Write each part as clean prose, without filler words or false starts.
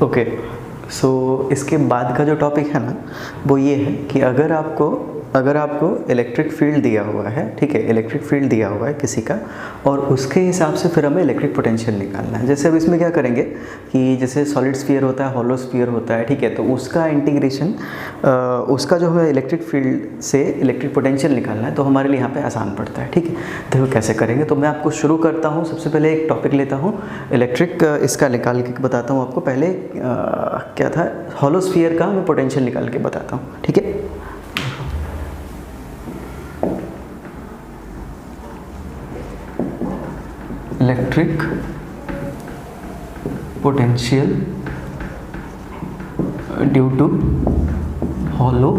Okay, सो इसके बाद का जो टॉपिक है ना वो ये है कि अगर आपको इलेक्ट्रिक फील्ड दिया हुआ है, ठीक है, इलेक्ट्रिक फील्ड दिया हुआ है किसी का, और उसके हिसाब से फिर हमें इलेक्ट्रिक पोटेंशियल निकालना है। जैसे अब इसमें क्या करेंगे कि जैसे सॉलिड स्फीयर होता है, हॉलो स्फीयर होता है, ठीक है, तो उसका इंटीग्रेशन, उसका जो हमें इलेक्ट्रिक फील्ड से इलेक्ट्रिक पोटेंशियल निकालना है तो हमारे लिए यहाँ पे आसान पड़ता है। ठीक है, देखो कैसे करेंगे। तो मैं आपको शुरू करता हूँ, सबसे पहले एक टॉपिक लेता हूँ इलेक्ट्रिक, इसका निकाल के बताता हूँ आपको। पहले क्या था, हॉलो स्फीयर का मैं पोटेंशियल निकाल के बताता हूँ। ठीक है, electric potential due to hollow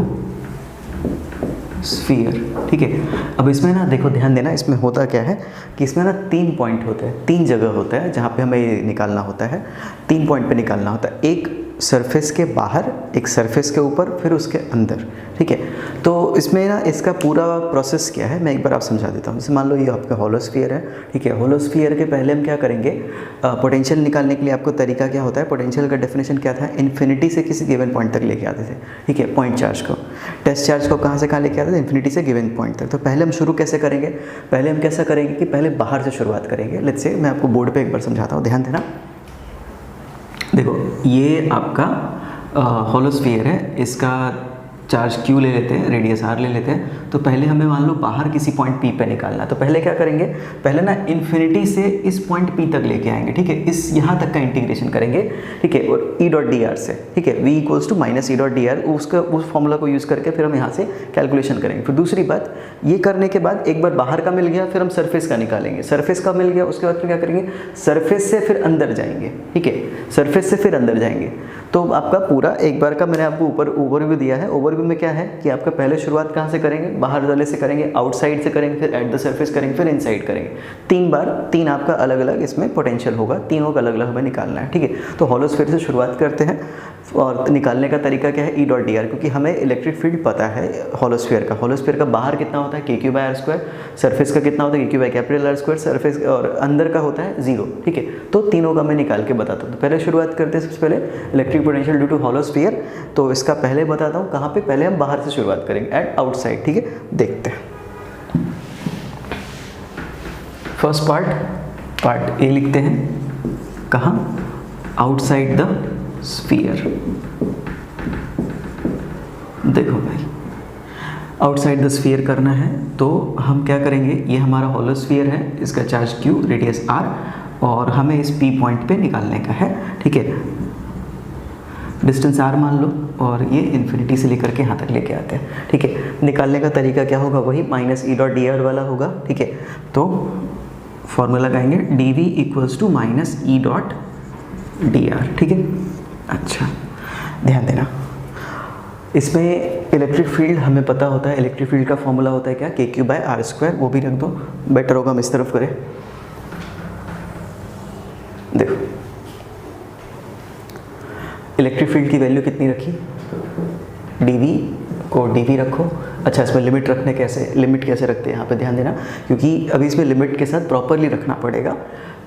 sphere. ठीक है, अब इसमें ना देखो, ध्यान देना, इसमें होता क्या है कि इसमें ना 3 पॉइंट होते हैं, 3 जगह होता है जहाँ पे हमें निकालना होता है। 3 पॉइंट पे निकालना होता है, एक सरफेस के बाहर, एक सरफेस के ऊपर, फिर उसके अंदर। ठीक है, तो इसमें ना इसका पूरा प्रोसेस क्या है मैं एक बार आप समझा देता हूँ। जैसे मान लो ये आपका हॉलो स्फीयर है, ठीक है, हॉलो स्फीयर के पहले हम क्या करेंगे, पोटेंशियल निकालने के लिए आपको तरीका क्या होता है, पोटेंशियल का डेफिनेशन क्या था, इन्फिनिटी से किसी गिवन पॉइंट तक लेके आते थे। ठीक है, पॉइंट चार्ज को, टेस्ट चार्ज को कहाँ से कहाँ लेके आते थे, इन्फिनिटी से गिवन पॉइंट तक। तो पहले हम शुरू कैसे करेंगे, पहले हम कैसा करेंगे कि पहले बाहर से शुरुआत करेंगे। लेट्स से मैं आपको बोर्ड पर एक बार समझाता हूँ, ध्यान देना। देखो ये आपका हॉलो स्फीयर है, इसका चार्ज Q ले लेते हैं, रेडियस R ले लेते हैं। तो पहले हमें मान लो बाहर किसी पॉइंट P पे निकालना है, तो पहले क्या करेंगे, पहले ना इन्फिनिटी से इस पॉइंट P तक लेके आएंगे। ठीक है, इस यहाँ तक का इंटीग्रेशन करेंगे। ठीक है, और E डॉट डी आर से, ठीक है, V equals to minus E dot D R, उसका उस फॉर्मूला को यूज़ करके फिर हम यहाँ से कैलकुलेशन करेंगे। फिर दूसरी बात, ये करने के बाद एक बार बाहर का मिल गया, फिर हम सरफेस का निकालेंगे। सरफेस का मिल गया, उसके बाद फिर क्या करेंगे, सरफेस से फिर अंदर जाएंगे। ठीक है, सरफेस से फिर अंदर जाएंगे। तो आपका पूरा एक बार का मैंने आपको ऊपर ओवरव्यू दिया है। ओवरव्यू में क्या है कि आपका पहले शुरुआत कहाँ से करेंगे, बाहर वाले से करेंगे, आउटसाइड से करेंगे, फिर एट द सरफेस करेंगे, फिर इनसाइड करेंगे। 3 बार, 3 आपका अलग अलग इसमें पोटेंशियल होगा, तीनों का अलग अलग हमें निकालना है। ठीक है, तो हॉलो स्फीयर से शुरुआत करते हैं और निकालने का तरीका क्या है, ई डॉट डी आर, क्योंकि हमें इलेक्ट्रिक फील्ड पता है हॉलो स्फीयर का। हॉलो स्फीयर का बाहर कितना होता है, KQ by R square, surface का कितना होता है, KQ by capital R square, surface और अंदर का होता है 0। ठीक है, तो तीनों का मैं निकाल के बताता हूँ। तो पहले शुरुआत करते हैं, सबसे पहले electric potential due to hollow sphere. तो इसका पहले बताता हूँ कहाँ पे, पहले हम बाहर से शुरुआत करेंगे, एट आउटसाइड। ठीक है, देखते हैं। फर्स्ट पार्ट ए लिखते हैं, कहाँ, आउटसाइड द स्फीयर। देखो भाई, आउटसाइड द स्फीयर करना है तो हम क्या करेंगे, ये हमारा हॉलो स्फीयर है, इसका चार्ज Q, रेडियस R, और हमें इस P पॉइंट पे निकालने का है। ठीक है, डिस्टेंस R मान लो, और ये इन्फिनिटी से लेकर के यहाँ तक लेके आते हैं। ठीक है, निकालने का तरीका क्या होगा, वही minus E dot D R वाला होगा। ठीक है, तो फॉर्मूला लगाएंगे, D V equals to minus E dot D R. ठीक है, अच्छा ध्यान देना, इसमें इलेक्ट्रिक फील्ड हमें पता होता है, इलेक्ट्रिक फील्ड का फॉर्मूला होता है क्या, KQ बाय आर स्क्वायर, वो भी रख दो, बेटर होगा हम इस तरफ करें। देखो इलेक्ट्रिक फील्ड की वैल्यू कितनी रखी, dV को dV रखो। अच्छा, इसमें लिमिट रखने कैसे, लिमिट कैसे रखते हैं यहाँ पे ध्यान देना, क्योंकि अभी इसमें लिमिट के साथ प्रॉपरली रखना पड़ेगा।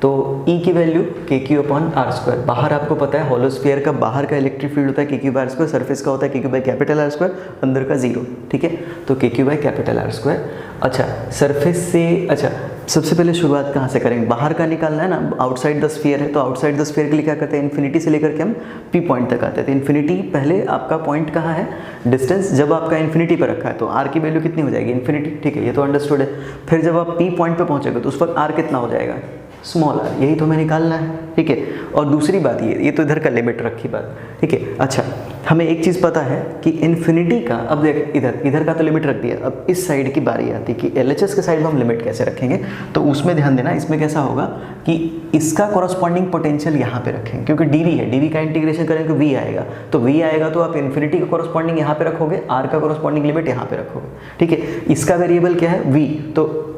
तो E की value KQ upon R square, बाहर आपको पता है हॉलो स्फीयर का बाहर का इलेक्ट्रिक फील्ड होता है KQ by R square, surface का होता है KQ by capital R square, अंदर का 0। ठीक है, तो KQ by capital R square. अच्छा, सरफेस से, अच्छा सबसे पहले शुरुआत कहाँ से करेंगे, बाहर का निकालना है ना, आउटसाइड द स्फीयर है, तो आउटसाइड द स्फीयर के लिए क्या करते हैं, इन्फिनिटी से लेकर के हम P पॉइंट तक आते हैं। तो इन्फिनिटी पहले आपका पॉइंट कहाँ है, डिस्टेंस जब आपका इन्फिनिटी पर रखा है तो R की वैल्यू कितनी हो जाएगी, इन्फिनिटी। ठीक है, ये तो अंडरस्टूड है। फिर जब आप P पॉइंट पे पहुँचेगा तो उस वक्त R कितना हो जाएगा, स्मॉल r, यही तो हमें निकालना है। ठीक है, और दूसरी बात ये तो इधर का लिमिट रखी बात। ठीक है, अच्छा हमें एक चीज़ पता है कि इन्फिनिटी का, अब देख इधर का तो लिमिट रख दिया, अब इस साइड की बारी आती है कि LHS के साइड में हम लिमिट कैसे रखेंगे। तो उसमें ध्यान देना, इसमें कैसा होगा कि इसका कॉरस्पॉन्डिंग पोटेंशियल यहाँ पे रखेंगे, क्योंकि dV है, dV का इंटीग्रेशन करेंगे तो V आएगा, तो V आएगा तो आप इन्फिनिटी का कॉरस्पॉन्डिंग यहाँ पे रखोगे, R का कॉरस्पॉन्डिंग लिमिट यहाँ पे रखोगे। ठीक है, इसका वेरिएबल क्या है V, तो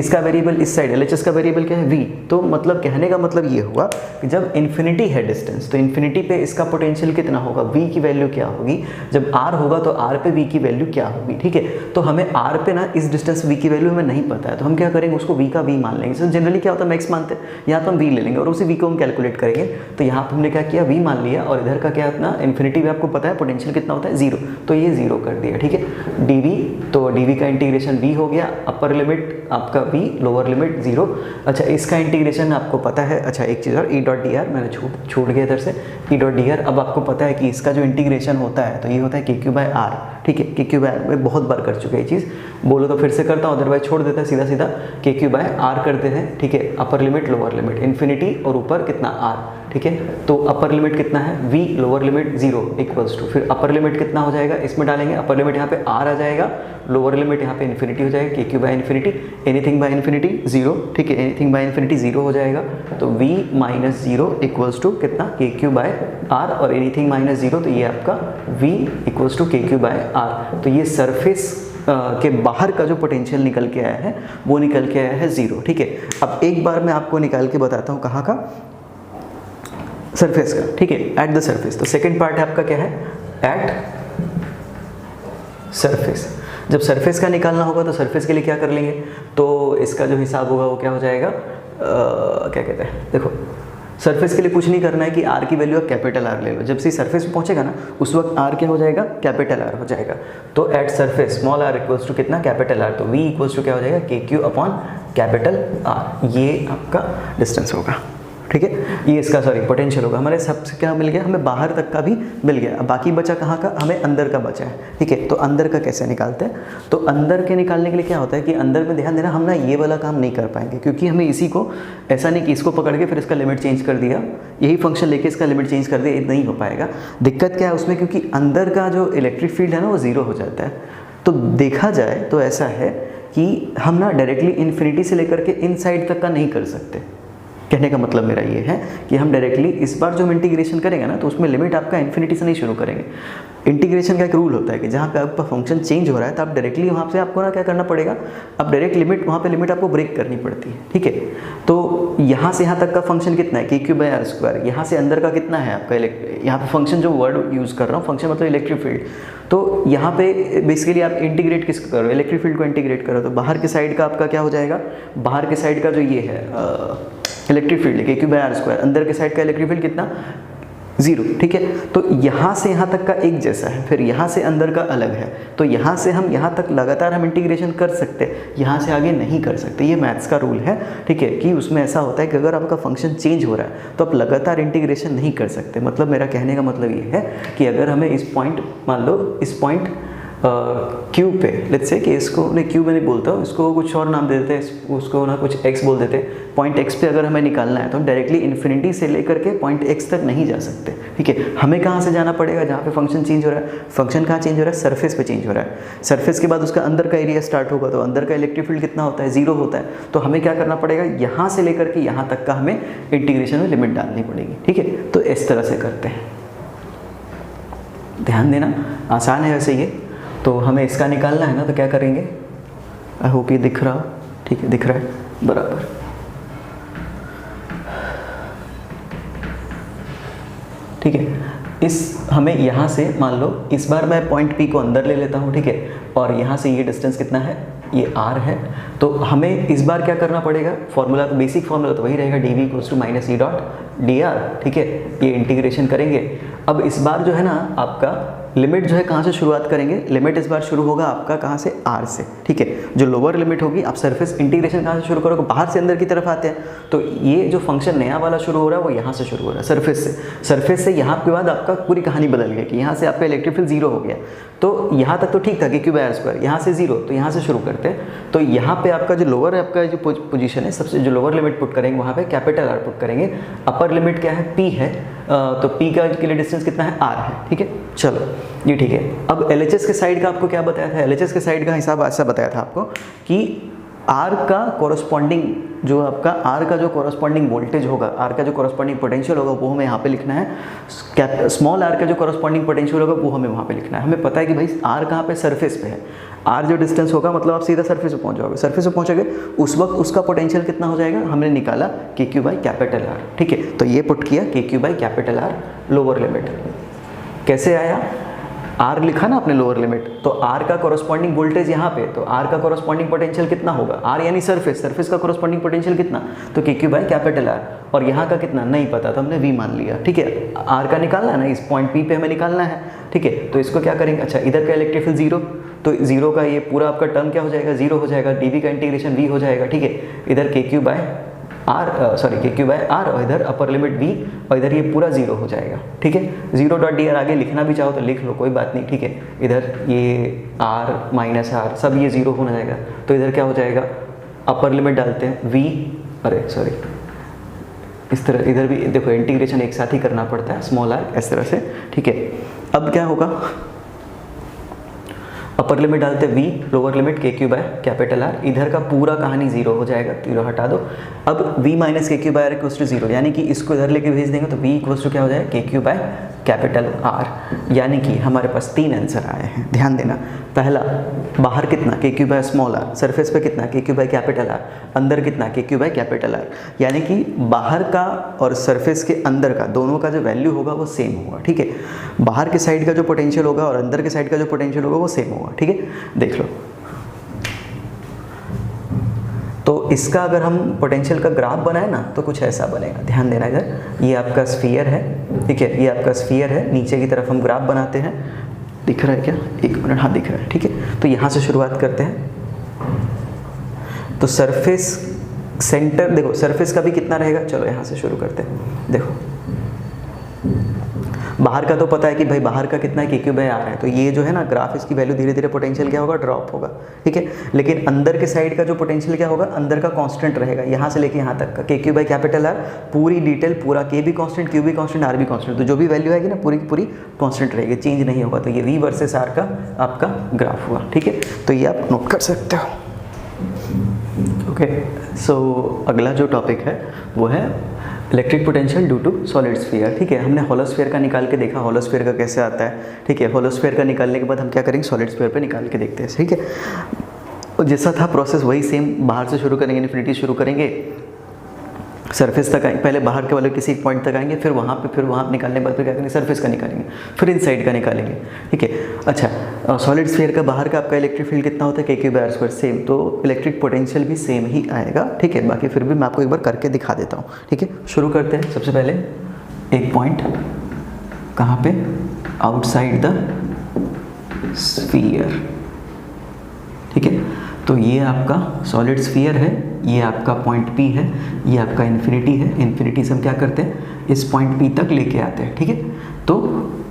इसका वेरिएबल इस साइड LHS का वेरिएबल क्या है v, तो मतलब कहने का मतलब ये हुआ कि जब इन्फिनिटी है डिस्टेंस तो इन्फिनिटी पे इसका पोटेंशियल कितना होगा, v की वैल्यू क्या होगी, जब r होगा तो r पे v की वैल्यू क्या होगी। ठीक है, तो हमें r पे ना इस डिस्टेंस v की वैल्यू हमें नहीं पता है, तो हम क्या करेंगे उसको v का v मान लेंगे। तो जनरली क्या होता है मैक्स मानते हैं, यहाँ तो हम v ले लेंगे और उसी v को हम कैलकुलेट करेंगे। तो यहाँ पर हमने क्या किया v मान लिया और इधर का क्या अपना इन्फिनिटी में आपको पता है पोटेंशियल कितना होता है 0, तो ये 0 कर दिया। ठीक है, dv, तो dv का इंटीग्रेशन v हो गया, अपर लिमिट आपका v, लोअर लिमिट 0। अच्छा इसका इंटीग्रेशन आपको पता है, अच्छा एक चीज़ और e डॉट डी आर मैंने छूट गया इधर से, e डॉट डी आर। अब आपको पता है कि इसका जो इंटीग्रेशन होता है तो ये होता है के क्यू बाय आर। ठीक है, के क्यू बाय आर में बहुत बार कर चुके हैं ये चीज़, बोलो तो फिर से करता हूँ, अदरवाइज छोड़ देता है सीधा सीधा के क्यू बाय आर करते हैं। ठीक है, upper limit lower limit infinity और ऊपर कितना आर। ठीक है, तो अपर लिमिट कितना है v, lower limit 0 equals to, फिर अपर लिमिट कितना हो जाएगा इसमें डालेंगे, अपर लिमिट यहाँ पे r आ जाएगा, लोअर लिमिट यहाँ पे इन्फिनिटी हो जाएगा, के Q by infinity, anything by infinity 0। ठीक है, एनीथिंग बाय इन्फिनिटी 0 हो जाएगा, तो v माइनस 0 इक्वल्स टू कितना के क्यू बाय आर, और एनीथिंग माइनस 0 तो ये आपका v इक्वल्स टू के क्यू बाय आर। तो ये सरफेस के बाहर का जो पोटेंशियल निकल के आया है वो निकल के आया है 0। ठीक है, अब एक बार मैं आपको निकाल के बताता हूँ कहाँ का, सरफेस का। ठीक है, एट द सरफेस, तो सेकंड पार्ट है आपका क्या है, एट सरफेस। जब सरफेस का निकालना होगा तो सरफेस के लिए क्या कर लेंगे, तो इसका जो हिसाब होगा वो क्या हो जाएगा, क्या कहते हैं, देखो सरफेस के लिए कुछ नहीं करना है कि r की वैल्यू आप कैपिटल R ले लो, जब से सरफेस पे पहुंचेगा ना उस वक्त r क्या हो जाएगा, कैपिटल R हो जाएगा। तो at surface small r equals to कितना, कैपिटल R, तो v इक्वल्स टू क्या हो जाएगा, के क्यू अपॉन कैपिटल R, ये आपका डिस्टेंस होगा। ठीक है, ये इसका सॉरी पोटेंशियल होगा। हमारे सबसे क्या मिल गया, हमें बाहर तक का भी मिल गया। अब बाकी बचा कहाँ का, हमें अंदर का बचा है। ठीक है, तो अंदर का कैसे निकालते हैं, तो अंदर के निकालने के लिए क्या होता है कि अंदर में ध्यान देना, हम ना ये वाला काम नहीं कर पाएंगे क्योंकि हमें इसी को ऐसा नहीं कि इसको पकड़ के फिर इसका लिमिट चेंज कर दिया, यही फंक्शन लेके इसका लिमिट चेंज कर दिया, ये नहीं हो पाएगा। दिक्कत क्या है उसमें, क्योंकि अंदर का जो इलेक्ट्रिक फील्ड है ना वो 0 हो जाता है। तो देखा जाए तो ऐसा है कि हम ना डायरेक्टली इन्फिनिटी से लेकर के इन साइड तक का नहीं कर सकते। कहने का मतलब मेरा ये है कि हम डायरेक्टली इस बार जो हम इंटीग्रेशन करेंगे ना तो उसमें लिमिट आपका इन्फिनिटी से नहीं शुरू करेंगे। इंटीग्रेशन का एक रूल होता है कि जहाँ पे आपका फंक्शन चेंज हो रहा है तो आप डायरेक्टली वहाँ से आपको ना क्या करना पड़ेगा, अब डायरेक्ट लिमिट वहाँ पे लिमिट आपको ब्रेक करनी पड़ती है। ठीक है, तो यहाँ से यहाँ तक का फंक्शन कितना है, K Q by R square, यहाँ से अंदर का कितना है आपका, यहाँ पे फंक्शन जो वर्ड यूज़ कर रहा हूँ, फंक्शन मतलब इलेक्ट्रिक फील्ड, तो यहाँ पे बेसिकली आप इंटीग्रेट किस करो, इलेक्ट्रिक फील्ड को इंटीग्रेट करो, तो बाहर के साइड का आपका क्या हो जाएगा, बाहर के साइड का जो ये है इलेक्ट्रिक फील्ड के क्यू बाय आर स्क्वायर, अंदर के साइड का इलेक्ट्रिक फील्ड कितना 0। ठीक है, तो यहाँ से यहाँ तक का एक जैसा है, फिर यहाँ से अंदर का अलग है, तो यहाँ से हम यहाँ तक लगातार हम इंटीग्रेशन कर सकते हैं, यहाँ से आगे नहीं कर सकते। ये मैथ्स का रूल है। ठीक है, कि उसमें ऐसा होता है कि अगर आपका फंक्शन चेंज हो रहा है तो आप लगातार इंटीग्रेशन नहीं कर सकते। मतलब मेरा कहने का मतलब ये है कि अगर हमें इस पॉइंट, मान लो इस पॉइंट क्यू पे, लेट्स से कि इसको नहीं क्यू में नहीं बोलता हूँ, इसको कुछ और नाम दे देते हैं, उसको ना कुछ एक्स बोल देते हैं। पॉइंट एक्स पे अगर हमें निकालना है तो हम डायरेक्टली इन्फिनिटी से लेकर के पॉइंट एक्स तक नहीं जा सकते। ठीक है, हमें कहाँ से जाना पड़ेगा, जहाँ पे फंक्शन चेंज हो रहा है। फंक्शन कहाँ चेंज हो रहा है, सरफेस पे चेंज हो रहा है। सरफेस के बाद उसका अंदर का एरिया स्टार्ट होगा, तो अंदर का इलेक्ट्रिक फील्ड कितना होता है, 0 होता है। तो हमें क्या करना पड़ेगा, यहाँ से लेकर के यहाँ तक का हमें इंटीग्रेशन में लिमिट डालनी पड़ेगी। ठीक है, तो इस तरह से करते हैं, ध्यान देना, आसान है वैसे ये। तो हमें इसका निकालना है ना, तो क्या करेंगे, आई होप ये दिख रहा हो। ठीक है, दिख रहा है बराबर। ठीक है, इस हमें यहाँ से मान लो इस बार मैं पॉइंट P को अंदर ले लेता हूँ। ठीक है, और यहाँ से ये डिस्टेंस कितना है, ये r है। तो हमें इस बार क्या करना पड़ेगा, फॉर्मूला तो बेसिक फॉर्मूला तो वही रहेगा, dv equals to minus E dot D R. ठीक है, ये इंटीग्रेशन करेंगे। अब इस बार जो है ना आपका लिमिट जो है कहाँ से शुरुआत करेंगे, लिमिट इस बार शुरू होगा आपका कहाँ से, r से। ठीक है, जो लोअर लिमिट होगी, आप सरफेस इंटीग्रेशन कहाँ से शुरू करोगे, बाहर से अंदर की तरफ आते हैं। तो ये जो फंक्शन नया वाला शुरू हो रहा है वो यहाँ से शुरू हो रहा है, सरफेस से। सरफेस से यहाँ के बाद आपका पूरी कहानी बदल गई कि यहाँ से आपका इलेक्ट्रिक फील्ड 0 हो गया। तो यहाँ तक तो ठीक था कि क्यू बाय आर स्क्वायर, यहाँ से 0, तो यहाँ से शुरू करते हैं। तो यहाँ पे आपका जो लोअर है, आपका जो पोजीशन है, सबसे जो लोअर लिमिट पुट करेंगे वहाँ पे कैपिटल R पुट करेंगे। अपर लिमिट क्या है, P है, तो P का के लिए डिस्टेंस कितना है, R है। ठीक है, चलो ये ठीक है। अब LHS के साइड का आपको क्या बताया था, LHS के साइड का हिसाब ऐसा बताया था आपको कि आर का कॉरस्पॉन्डिंग जो आपका आर का जो कॉरस्पॉन्डिंग वोल्टेज होगा, आर का जो कॉरस्पॉन्डिंग पोटेंशियल होगा वो हमें यहाँ पे लिखना है। स्मॉल आर का जो कॉरस्पॉन्डिंग पोटेंशियल होगा वो हमें वहाँ पे लिखना है। हमें पता है कि भाई आर कहाँ पे, सरफेस पे है। आर जो डिस्टेंस होगा मतलब आप सीधा सरफेस पे पहुँच जाओगे। सरफेस पे पहुँचोगे उस वक्त उसका पोटेंशियल कितना हो जाएगा, हमने निकाला के क्यू बाई कैपिटल आर। ठीक है, तो ये पुट किया के Q by capital R lower limit. कैसे आया, आर लिखा ना आपने लोअर लिमिट, तो आर का कॉरस्पॉन्डिंग वोल्टेज यहाँ पे, तो आर का कॉरस्पॉन्डिंग पोटेंशियल कितना होगा, आर यानी सरफेस, सरफेस का कॉरस्पॉन्डिंग पोटेंशियल कितना, तो के क्यू बाई कैपिटल आर। और यहाँ का कितना नहीं पता तो हमने वी मान लिया। ठीक है, आर का निकालना है ना, इस पॉइंट पी पे हमें निकालना है। ठीक है, तो इसको क्या करेंगे, अच्छा इधर का इलेक्ट्रिक फील्ड जीरो, तो जीरो का ये पूरा आपका टर्म क्या हो जाएगा, जीरो हो जाएगा। डीवी का इंटीग्रेशन वी हो जाएगा। ठीक है, इधर K Q by are, sorry के क्यू बाय आर, और इधर अपर लिमिट वी, और इधर ये पूरा जीरो हो जाएगा। ठीक है, जीरो डॉट डी आर आगे लिखना भी चाहो तो लिख लो, कोई बात नहीं। ठीक है, इधर ये आर माइनस आर सब ये जीरो होना जाएगा, तो इधर क्या हो जाएगा, अपर लिमिट डालते हैं वी, अरे सॉरी इस तरह, इधर भी देखो इंटीग्रेशन एक साथ ही करना पड़ता है, स्मॉल आर इस तरह से। ठीक है, अब क्या होगा, अपर लिमिट डालते वी, लोअर लिमिट के क्यू बाय कैपिटल आर, इधर का पूरा कहानी जीरो हो जाएगा, जीरो हटा दो। अब v minus K Q by R equals to zero, यानी कि इसको इधर लेके भेज देंगे तो v इक्वल्स टू क्या हो जाएगा, के क्यू बाय कैपिटल आर। यानी कि हमारे पास 3 आंसर आए हैं, ध्यान देना। पहला, बाहर कितना, K Q by small R, surface पे कितना, K Q bye capital are, अंदर कितना, K Q bye capital are. यानी कि बाहर का और सरफेस के अंदर का दोनों का जो वैल्यू होगा वो सेम होगा। ठीक है, बाहर के साइड का जो पोटेंशियल होगा और अंदर के साइड का जो पोटेंशियल होगा वो सेम होगा। ठीक है, देख लो। तो इसका अगर हम पोटेंशियल का ग्राफ बनाए ना तो कुछ ऐसा बनेगा, ध्यान देना। इधर ये आपका स्फीयर है, ठीक है, ये आपका स्फीयर है, नीचे की तरफ हम ग्राफ बनाते हैं। दिख रहा है क्या, एक मिनट, हाँ दिख रहा है। ठीक है, तो यहाँ से शुरुआत करते हैं। तो सरफेस सेंटर, देखो सरफेस का भी कितना रहेगा, चलो यहाँ से शुरू करते हैं। देखो बाहर का तो पता है कि भाई बाहर का कितना है, के क्यू बाय आर है, तो ये जो है ना ग्राफ, इसकी वैल्यू धीरे धीरे पोटेंशियल क्या होगा, ड्रॉप होगा। ठीक है, लेकिन अंदर के साइड का जो पोटेंशियल क्या होगा, अंदर का कांस्टेंट रहेगा, यहाँ से लेके यहाँ तक का, के क्यू बाय कैपिटल आर, पूरी डिटेल, पूरा के भी कांस्टेंट, क्यू भी कांस्टेंट, आर भी कांस्टेंट, तो जो भी वैल्यू आएगी ना पूरी पूरी कांस्टेंट रहेगी, चेंज नहीं होगा। तो ये वी वर्सेस आर का आपका ग्राफ हुआ। ठीक है, तो ये आप नोट कर सकते हो। ओके, सो अगला जो टॉपिक है वो है electric potential due to solid sphere. ठीक है, हमने होलोस्फीयर का निकाल के देखा, होलोस्फीयर का कैसे आता है। ठीक है, होलोस्फीयर का निकालने के बाद हम क्या करेंगे, सॉलिड स्फीयर पे निकाल के देखते हैं। ठीक है, और जैसा था प्रोसेस वही सेम, बाहर से शुरू करेंगे, इन्फिनिटी शुरू करेंगे, सरफेस तक आएंगे, पहले बाहर के वाले किसी एक पॉइंट तक आएंगे, फिर वहाँ निकालने के बाद फिर क्या करेंगे, सरफेस का निकालेंगे, फिर इनसाइड का निकालेंगे। ठीक है, अच्छा सॉलिड स्फीयर का बाहर का आपका इलेक्ट्रिक फील्ड कितना होता है, K Q by R square, same, तो इलेक्ट्रिक पोटेंशियल भी सेम ही आएगा। ठीक है, बाकी फिर भी मैं आपको एक बार करके दिखा देता हूँ। ठीक है, शुरू करते हैं। सबसे पहले एक पॉइंट कहाँ पे, आउटसाइड द स्फीयर। ठीक है, तो ये आपका सॉलिड स्फीयर है, ये आपका पॉइंट P है, ये आपका इन्फिनिटी है। इन्फिनिटी से हम क्या करते हैं, इस पॉइंट P तक लेके आते हैं। ठीक है, तो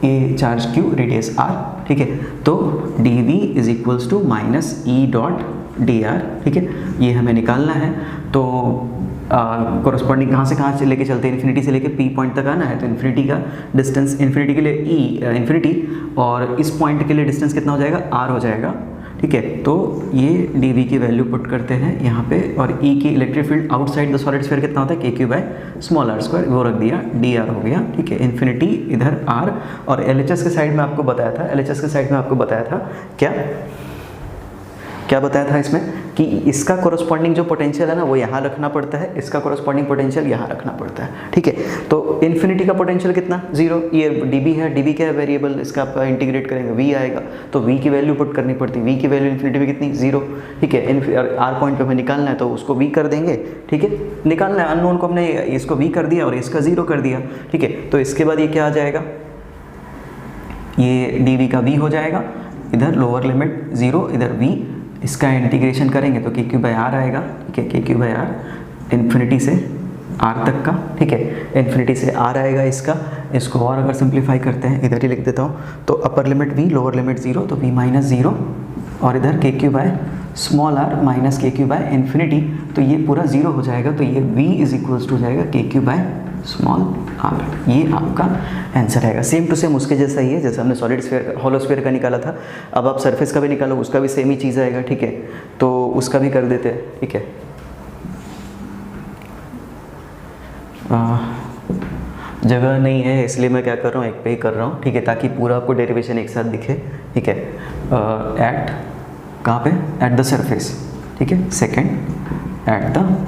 ये चार्ज Q, रेडियस R। ठीक है, तो dV is equals to minus E dot dr। ठीक है, ये हमें निकालना है। तो कॉरस्पॉन्डिंग कहाँ से लेके चलते हैं, इन्फिनिटी से लेके P पॉइंट तक आना है, तो इन्फिनिटी का डिस्टेंस, इन्फिनिटी के लिए E इन्फिनिटी, और इस पॉइंट के लिए डिस्टेंस कितना हो जाएगा, R हो जाएगा। ठीक है, तो ये dV की वैल्यू पुट करते हैं यहाँ पे, और E की electric field outside the solid sphere कितना होता है, K Q by small R square, वो रख दिया, dr हो गया। ठीक है, इन्फिनिटी इधर R, और LHS के साइड में आपको बताया था, LHS के साइड में आपको बताया था क्या बताया था इसमें, कि इसका कॉरस्पॉन्डिंग जो पोटेंशियल है ना वो यहाँ रखना पड़ता है, इसका कॉरस्पॉन्डिंग पोटेंशियल यहाँ रखना पड़ता है। ठीक है, तो इन्फिनिटी का पोटेंशियल कितना, जीरो, ये dB है, dB क्या है वेरिएबल, इसका आपका इंटीग्रेट करेंगे, v आएगा, तो v की वैल्यू पुट करनी पड़ती है, v की वैल्यू इन्फिनिटी में कितनी, जीरो। ठीक है, आर पॉइंट पे हमें निकालना है तो उसको v कर देंगे। ठीक है, निकालना है अननोन को, हमने इसको v कर दिया और इसका जीरो कर दिया। ठीक है, तो इसके बाद ये क्या आ जाएगा, ये dV का v हो जाएगा, इधर लोअर लिमिट जीरो, इधर v, इसका इंटीग्रेशन करेंगे तो के क्यू बाय आर आएगा। ठीक है, K Q by are infinity से आर तक का। ठीक है, इन्फिनिटी से आर आएगा इसको और अगर सिंप्लीफाई करते हैं, इधर ही लिख देता हूँ, तो upper limit v, lower limit zero, तो v माइनस जीरो, और इधर K Q by small R minus K Q by infinity, तो ये पूरा जीरो हो जाएगा, तो ये v इज इक्वल्स टू हो जाएगा के क्यू बाय स्मॉल आर, ये आपका आंसर आएगा। सेम टू सेम उसके जैसा ही है, जैसे हमने सॉलिड स्फीयर का, हॉलो स्फीयर का निकाला था। अब आप सरफेस का भी निकालो, उसका भी सेम ही चीज़ आएगा, ठीक है। तो उसका भी कर देते हैं, ठीक है। जगह नहीं है इसलिए मैं क्या कर रहा हूँ, एक पे ही कर रहा हूँ, ठीक है, ताकि पूरा आपको डेरिवेशन एक साथ दिखे, ठीक है। एट कहाँ पे, एट द सरफेस, ठीक है। Second at the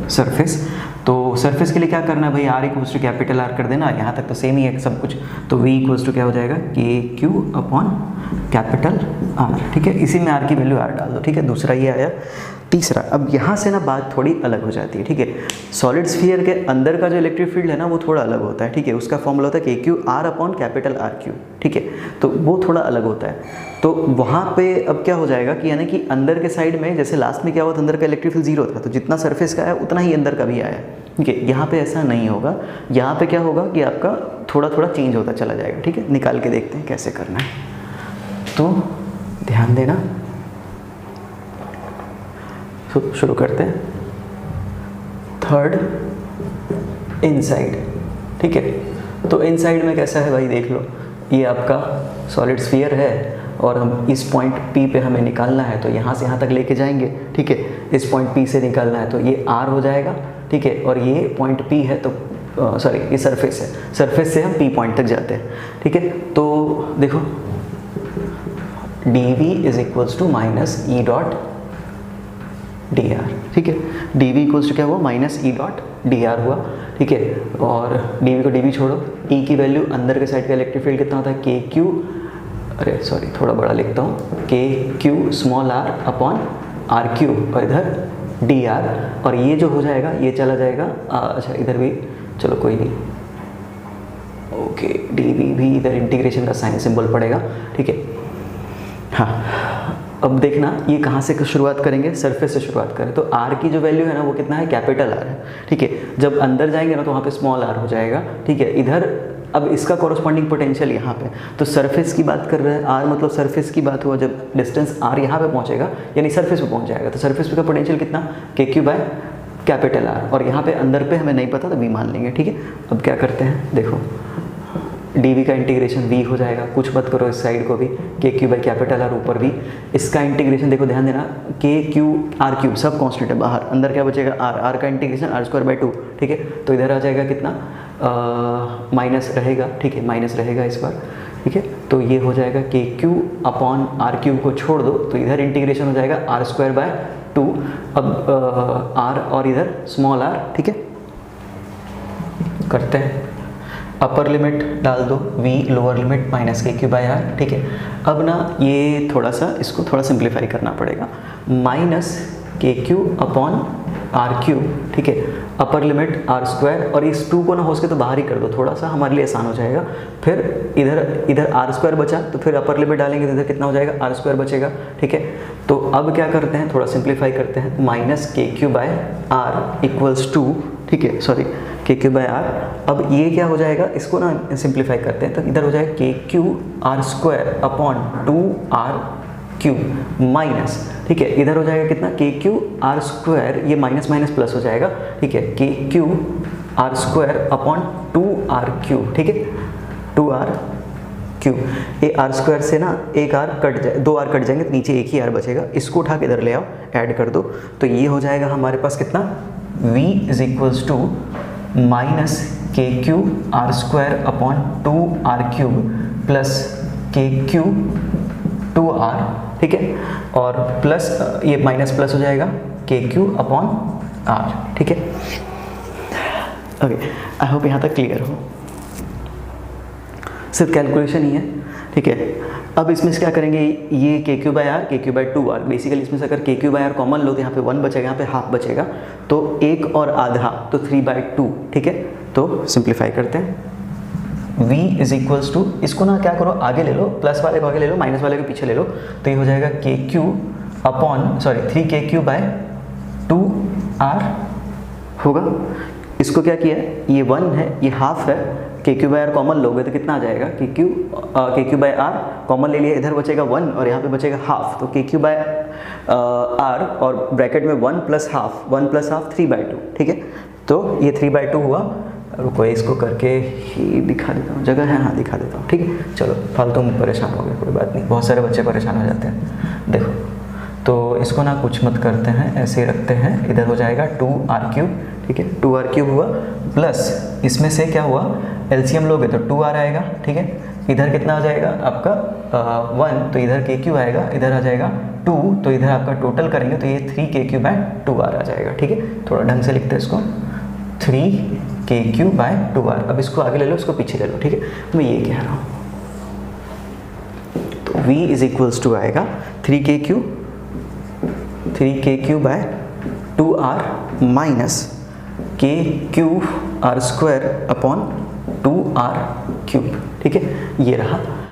surface. तो सरफेस के लिए क्या करना है भाई, R equals to capital R कर देना, यहाँ तक तो सेम ही है सब कुछ। तो वी इक्वल्स टू क्या हो जाएगा, के क्यू अपॉन कैपिटल आर, ठीक है। इसी में आर की वैल्यू आर डाल दो, ठीक है। दूसरा ये आया। तीसरा, अब यहाँ से ना बात थोड़ी अलग हो जाती है, ठीक है। सॉलिड स्फीयर के अंदर का जो इलेक्ट्रिक फील्ड है ना वो थोड़ा अलग होता है, ठीक है। उसका फॉर्मूला होता है K Q are upon capital R Q, ठीक है। तो वो थोड़ा अलग होता है। तो वहाँ पे अब क्या हो जाएगा कि यानी कि अंदर के साइड में, जैसे लास्ट में क्या हुआ था, अंदर का इलेक्ट्रिक फील्ड जीरो था, तो जितना सरफेस का है उतना ही अंदर का भी आया, ठीक है। यहाँ पे ऐसा नहीं होगा, यहाँ पे क्या होगा कि आपका थोड़ा थोड़ा चेंज होता चला जाएगा, ठीक है। निकाल के देखते हैं कैसे करना है, तो ध्यान देना। तो शुरू करते हैं। थर्ड इनसाइड, ठीक है। तो इनसाइड में कैसा है भाई, देख लो, ये आपका सॉलिड स्फीयर है और हम इस पॉइंट P पे हमें निकालना है, तो यहाँ से यहाँ तक लेके जाएंगे, ठीक है। इस पॉइंट P से निकालना है तो ये R हो जाएगा, ठीक है। और ये पॉइंट P है तो सॉरी ये सरफेस है, सरफेस से हम P पॉइंट तक जाते हैं, ठीक है। तो देखो dv is equals to minus E dot D R, ठीक है। dv इक्वल्स टू क्या हुआ, minus E dot D R हुआ, ठीक है। और dv को dv छोड़ो, e की वैल्यू अंदर के साइड का इलेक्ट्रिक फील्ड कितना होता है, के क्यू, अरे सॉरी थोड़ा बड़ा लिखता हूँ, K Q small R upon R Q, और इधर डी आर, और ये जो हो जाएगा ये चला जाएगा, अच्छा इधर भी चलो कोई नहीं, ओके dv भी इधर इंटीग्रेशन का साइन सिंबल पड़ेगा, ठीक है। हाँ, अब देखना ये कहाँ से शुरुआत करेंगे, सरफेस से शुरुआत करें। तो r की जो वैल्यू है ना वो कितना है, कैपिटल R है, ठीक है। जब अंदर जाएंगे ना तो वहाँ पे स्मॉल r हो जाएगा, ठीक है। इधर अब इसका कॉरस्पॉन्डिंग पोटेंशियल यहाँ पे, तो सरफेस की बात कर रहे हैं, r मतलब सरफेस की बात हुआ, जब डिस्टेंस r यहाँ पे पहुँचेगा यानी सरफेस पे पहुँच जाएगा, तो सरफेस पे का पोटेंशियल कितना, K Q by capital R, और यहाँ पे अंदर पे हमें नहीं पता तो v मान लेंगे, ठीक है। अब क्या करते हैं, देखो dv का इंटीग्रेशन v हो जाएगा, कुछ मत करो इस साइड को भी, के क्यू बाई कैपिटल आर ऊपर v, इसका इंटीग्रेशन देखो ध्यान देना, के क्यू आर क्यू सब कांस्टेंट है बाहर, अंदर क्या बचेगा r, r का इंटीग्रेशन आर स्क्वायर बाई 2, ठीक है। तो इधर आ जाएगा कितना, माइनस रहेगा, ठीक है, माइनस रहेगा इस बार, ठीक है। तो ये हो जाएगा के क्यू अपॉन आर क्यू को छोड़ दो तो इधर इंटीग्रेशन हो जाएगा आर स्क्वायर बाय 2, अब r और इधर स्मॉल r, ठीक है। करते हैं, अपर लिमिट डाल दो v, lower limit minus K Q by are, ठीक है। अब ना ये थोड़ा सा इसको थोड़ा सिंप्लीफाई करना पड़ेगा, minus K Q upon R Q, ठीक है। अपर लिमिट आर स्क्वायर, और इस 2 को ना हो सके तो बाहर ही कर दो, थोड़ा सा हमारे लिए आसान हो जाएगा। फिर इधर आर स्क्वायर बचा तो फिर अपर लिमिट डालेंगे तो इधर कितना हो जाएगा, आर स्क्वायर बचेगा, ठीक है। तो अब क्या करते हैं, थोड़ा सिंप्लीफाई करते हैं, minus K Q by R equals to, ठीक है, सॉरी के क्यू बाय आर। अब ये क्या हो जाएगा, इसको ना सिंप्लीफाई करते हैं तो इधर हो जाएगा के Q R square upon 2r Q minus, ठीक है, इधर हो जाएगा कितना, के क्यू आर स्क्वायर, ये माइनस माइनस प्लस हो जाएगा, ठीक है, K Q R square upon 2r Q, ठीक है, 2r क्यू। ये आर स्क्वायर से ना एक r कट जाए, 2r कट जाएंगे तो नीचे एक ही r बचेगा, इसको उठा के इधर ले आओ, ऐड कर दो, तो ये हो जाएगा हमारे पास कितना, v is equals to minus K Q R square upon 2r cube plus K Q 2r, ठीक है, और प्लस ये माइनस प्लस हो जाएगा के क्यू अपॉन r, ठीक है। ओके, आई होप यहाँ तक क्लियर हो, सिर्फ कैलकुलेशन ही है, ठीक है। अब इसमें से क्या करेंगे, ये के क्यू बाई आर, के क्यू बाई 2r, बेसिकली इसमें से अगर के क्यू बाई आर कॉमन लो तो यहाँ पे 1 बचेगा, यहाँ पे हाफ बचेगा, तो 1 और आधा तो 3/2, ठीक है। तो सिंप्लीफाई करते हैं, v इज इक्वल्स टू, इसको ना क्या करो आगे ले लो, प्लस वाले को आगे ले लो, माइनस वाले को पीछे ले लो, तो ये हो जाएगा के Q upon sorry 3k bye 2r होगा। इसको क्या किया है, ये 1 है, ये हाफ है, K Q by are common लोगे तो कितना आ जाएगा, के क्यू बाई आर कॉमन ले लिया, इधर बचेगा 1 और यहाँ पे बचेगा हाफ, तो के क्यू बाई आर और ब्रैकेट में 1 प्लस हाफ 3/2, ठीक है। तो ये 3/2 हुआ। रुको इसको करके ही दिखा देता हूँ, जगह है, हाँ दिखा देता हूँ, ठीक है। चलो फालतू में परेशान हो गए, कोई बात नहीं, बहुत सारे बच्चे परेशान हो जाते हैं। देखो तो इसको ना कुछ मत करते हैं, ऐसे ही रखते हैं, इधर हो जाएगा 2r³, ठीक है। 2r³ हुआ, प्लस इसमें से क्या हुआ, एलसीएम लोगे तो 2r आएगा, ठीक है। इधर कितना आ जाएगा आपका 1, तो इधर k³ आएगा, इधर आ जाएगा 2, तो इधर आपका टोटल करेंगे तो ये 3k³/2r आ जाएगा, ठीक है। थोड़ा ढंग से लिखते हैं इसको, 3k³/2r। अब इसको आगे ले लो, इसको पीछे ले लो, ठीक है। मैं ये कह रहा हूँ, तो v इज इक्वल्स टू आएगा 3k³/2r minus k³r² upon 2r³, ठीक है। ये रहा